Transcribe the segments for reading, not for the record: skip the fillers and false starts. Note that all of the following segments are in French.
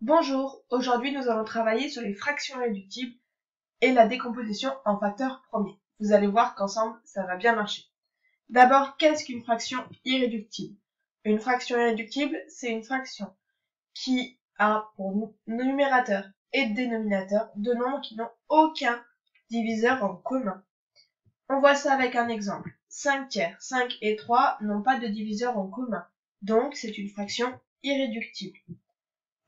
Bonjour, aujourd'hui nous allons travailler sur les fractions irréductibles et la décomposition en facteurs premiers. Vous allez voir qu'ensemble ça va bien marcher. D'abord, qu'est-ce qu'une fraction irréductible? Une fraction irréductible, c'est une fraction qui a pour numérateur et dénominateur deux nombres qui n'ont aucun diviseur en commun. On voit ça avec un exemple. 5 tiers, 5 et 3 n'ont pas de diviseur en commun, donc c'est une fraction irréductible.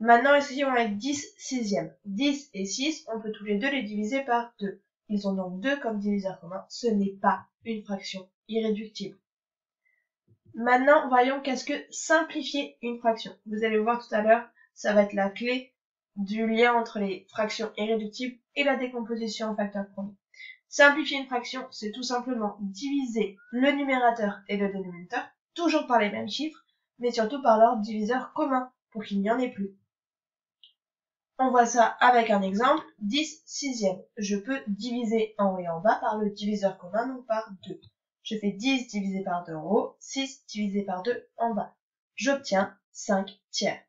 Maintenant, essayons avec 10 sixièmes. 10 et 6, on peut tous les deux les diviser par 2. Ils ont donc 2 comme diviseur commun. Ce n'est pas une fraction irréductible. Maintenant, voyons qu'est-ce que simplifier une fraction. Vous allez voir tout à l'heure, ça va être la clé du lien entre les fractions irréductibles et la décomposition en facteurs premiers. Simplifier une fraction, c'est tout simplement diviser le numérateur et le dénominateur, toujours par les mêmes chiffres, mais surtout par leur diviseur commun, pour qu'il n'y en ait plus. On voit ça avec un exemple, 10 sixièmes. Je peux diviser en haut et en bas par le diviseur commun, donc par 2. Je fais 10 divisé par 2 en haut, 6 divisé par 2 en bas. J'obtiens 5 tiers.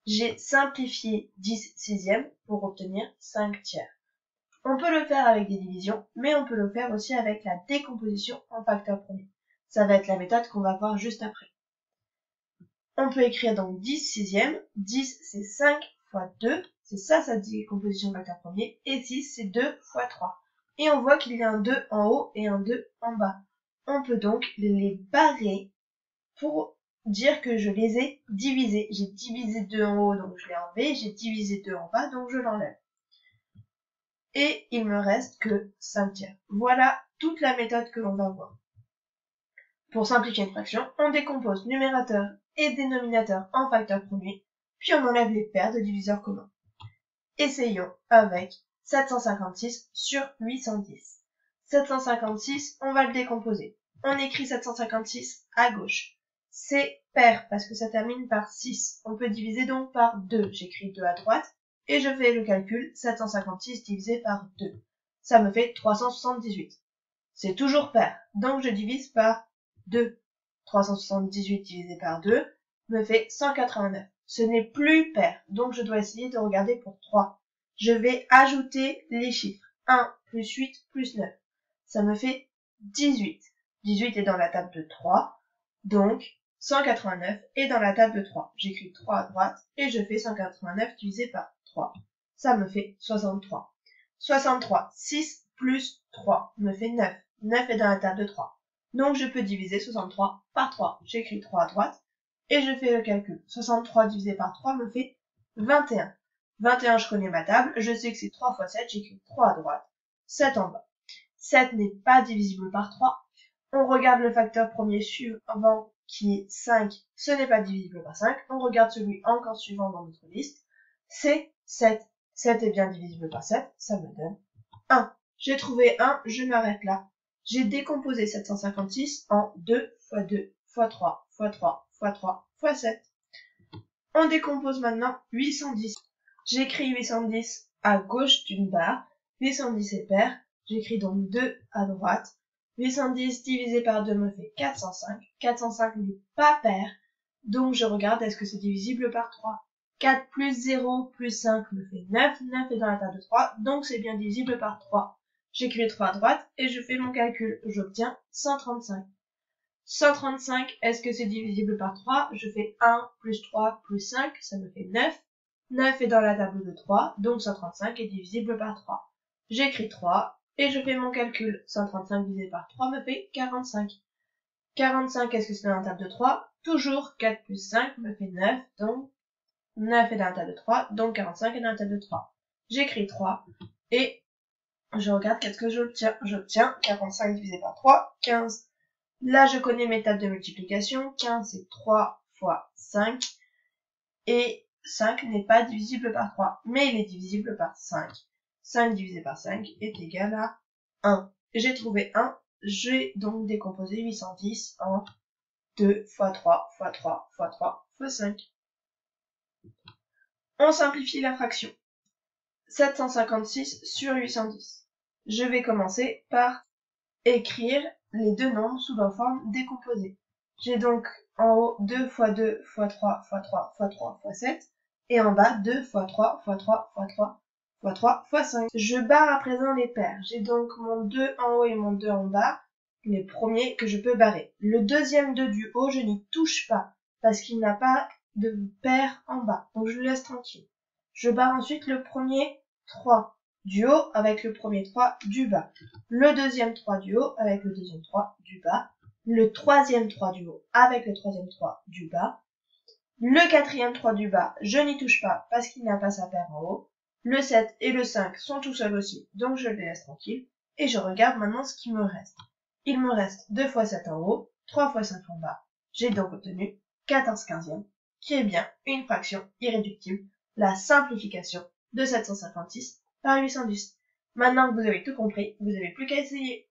J'ai simplifié 10 sixièmes pour obtenir 5 tiers. On peut le faire avec des divisions, mais on peut le faire aussi avec la décomposition en facteurs premiers. Ça va être la méthode qu'on va voir juste après. On peut écrire donc 10 sixièmes. 10, c'est 5 fois 2. C'est ça sa décomposition en facteur premier. Et 6, c'est 2 fois 3. Et on voit qu'il y a un 2 en haut et un 2 en bas. On peut donc les barrer pour dire que je les ai divisés. J'ai divisé 2 en haut, donc je l'ai enlevé. J'ai divisé 2 en bas, donc je l'enlève. Et il me reste que 5 tiers. Voilà toute la méthode que l'on va voir. Pour simplifier une fraction, on décompose numérateur et dénominateur en facteurs premiers, puis on enlève les paires de diviseurs communs. Essayons avec 756 sur 810. 756, on va le décomposer. On écrit 756 à gauche. C'est pair parce que ça termine par 6. On peut diviser donc par 2. J'écris 2 à droite et je fais le calcul 756 divisé par 2. Ça me fait 378. C'est toujours pair, donc je divise par 2. 378 divisé par 2 me fait 189. Ce n'est plus pair, donc je dois essayer de regarder pour 3. Je vais ajouter les chiffres. 1 plus 8 plus 9. Ça me fait 18. 18 est dans la table de 3, donc 189 est dans la table de 3. J'écris 3 à droite et je fais 189 divisé par 3. Ça me fait 63. 63, 6 plus 3 me fait 9. 9 est dans la table de 3. Donc je peux diviser 63 par 3. J'écris 3 à droite et je fais le calcul. 63 divisé par 3 me fait 21. 21, je connais ma table. Je sais que c'est 3 fois 7. J'écris 3 à droite, 7 en bas. 7 n'est pas divisible par 3. On regarde le facteur premier suivant qui est 5. Ce n'est pas divisible par 5. On regarde celui encore suivant dans notre liste. C'est 7. 7 est bien divisible par 7. Ça me donne 1. J'ai trouvé 1. Je m'arrête là. J'ai décomposé 756 en 2 fois 2 fois 3 fois 3 fois 3 fois 7. On décompose maintenant 810. J'écris 810 à gauche d'une barre. 810 est pair. J'écris donc 2 à droite. 810 divisé par 2 me fait 405. 405 n'est pas pair. Donc je regarde est-ce que c'est divisible par 3. 4 plus 0 plus 5 me fait 9. 9 est dans la table de 3. Donc c'est bien divisible par 3. J'écris 3 à droite et je fais mon calcul. J'obtiens 135. 135, est-ce que c'est divisible par 3? Je fais 1 plus 3 plus 5, ça me fait 9. 9 est dans la table de 3, donc 135 est divisible par 3. J'écris 3 et je fais mon calcul. 135 divisé par 3 me fait 45. 45, est-ce que c'est dans la table de 3? Toujours 4 plus 5 me fait 9, donc 9 est dans la table de 3, donc 45 est dans la table de 3. J'écris 3 et je regarde qu'est-ce que j'obtiens. J'obtiens 45 divisé par 3, 15. Là, je connais mes tables de multiplication. 15, c'est 3 fois 5. Et 5 n'est pas divisible par 3, mais il est divisible par 5. 5 divisé par 5 est égal à 1. J'ai trouvé 1. J'ai donc décomposé 810 en 2 fois 3 fois 3 fois 3 fois 5. On simplifie la fraction. 756 sur 810. Je vais commencer par écrire les deux nombres sous leur forme décomposée. J'ai donc en haut 2 fois 2 fois 3 fois 3 fois 3 fois 7 Et en bas, 2 fois 3 fois 3 fois 3 fois 3 fois 5. Je barre à présent les paires. J'ai donc mon 2 en haut et mon 2 en bas, les premiers que je peux barrer. Le deuxième 2 du haut, je n'y touche pas, parce qu'il n'a pas de paire en bas, donc je le laisse tranquille. Je barre ensuite le premier 3 du haut avec le premier 3 du bas. Le deuxième 3 du haut avec le deuxième 3 du bas. Le troisième 3 du haut avec le troisième 3 du bas. Le quatrième 3 du bas, je n'y touche pas parce qu'il n'a pas sa paire en haut. Le 7 et le 5 sont tout seuls aussi, donc je les laisse tranquilles. Et je regarde maintenant ce qui me reste. Il me reste 2 fois 7 en haut, 3 fois 5 en bas. J'ai donc obtenu 14/15, qui est bien une fraction irréductible, la simplification de 756 par 810. Maintenant que vous avez tout compris, vous n'avez plus qu'à essayer.